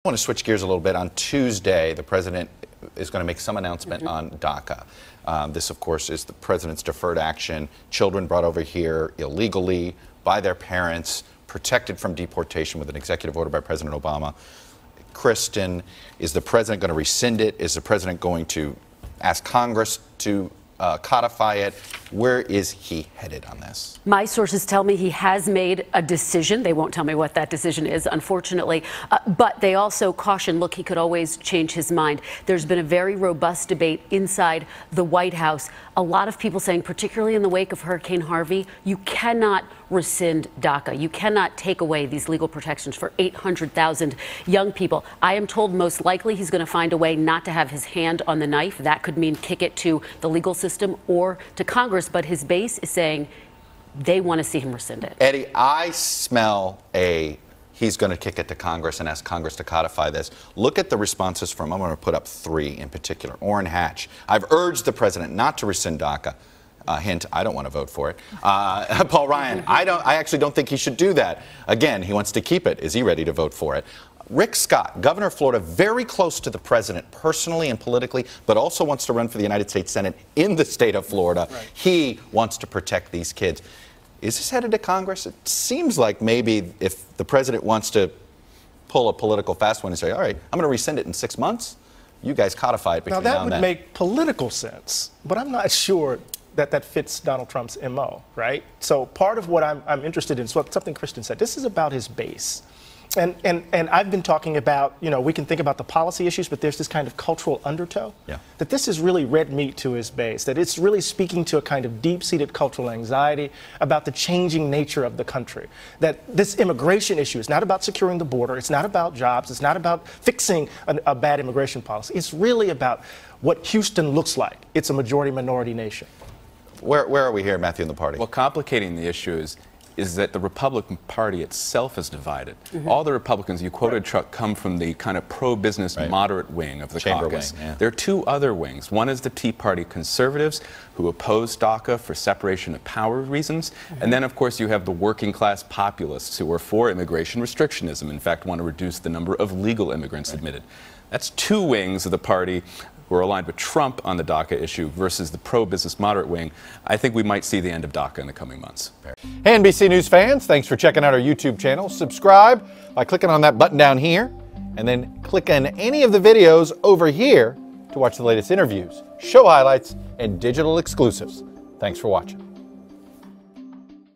I want to switch gears a little bit. On Tuesday, the president is going to make some announcement on DACA. This, of course, is the president's deferred action. Children brought over here illegally by their parents, protected from deportation with an executive order by President Obama. Kristen, is the president going to rescind it? Is the president going to ask Congress to codify it? Where is he headed on this? My sources tell me he has made a decision. They won't tell me what that decision is, unfortunately. But they also caution, look, he could always change his mind. There's been a very robust debate inside the White House. A lot of people saying, particularly in the wake of Hurricane Harvey, you cannot rescind DACA. You cannot take away these legal protections for 800,000 young people. I am told most likely he's going to find a way not to have his hand on the knife. That could mean kick it to the legal system or to Congress. But his base is saying they want to see him rescind it. Eddie, I smell he's going to kick it to Congress and ask Congress to codify this. Look at the responses from, I'm going to put up three in particular. Orrin Hatch, I've urged the president not to rescind DACA. Hint, I don't want to vote for it. Paul Ryan, I actually don't think he should do that. Again, he wants to keep it. Is he ready to vote for it? Rick Scott, governor of Florida, very close to the president personally and politically, but also wants to run for the United States Senate in the state of Florida. Right. He wants to protect these kids. Is this headed to Congress? It seems like maybe if the president wants to pull a political fast one and say, all right, I'm going to rescind it in 6 months, you guys codify it between now and then. That would make political sense, but I'm not sure that fits Donald Trump's MO, right? So part of what I'm interested in is something Kristen said. This is about his base. And I've been talking about, we can think about the policy issues, but there's this kind of cultural undertow. Yeah. That this is really red meat to his base, that it's really speaking to a kind of deep-seated cultural anxiety about the changing nature of the country. That this immigration issue is not about securing the border, it's not about jobs, it's not about fixing a bad immigration policy. It's really about what Houston looks like. It's a majority-minority nation. Where are we here, Matthew, in the party? Well, complicating the issue is that the Republican Party itself is divided. All the Republicans, you quoted Chuck, come from the kind of pro-business moderate wing of the caucus. Wing, yeah. There are two other wings. One is the Tea Party conservatives who oppose DACA for separation of power reasons. And then, of course, you have the working class populists who are for immigration restrictionism, in fact, want to reduce the number of legal immigrants admitted. That's two wings of the party who are aligned with Trump on the DACA issue versus the pro-business moderate wing. I think we might see the end of DACA in the coming months. Hey, NBC News fans, thanks for checking out our YouTube channel. Subscribe by clicking on that button down here, and then click on any of the videos over here to watch the latest interviews, show highlights, and digital exclusives. Thanks for watching.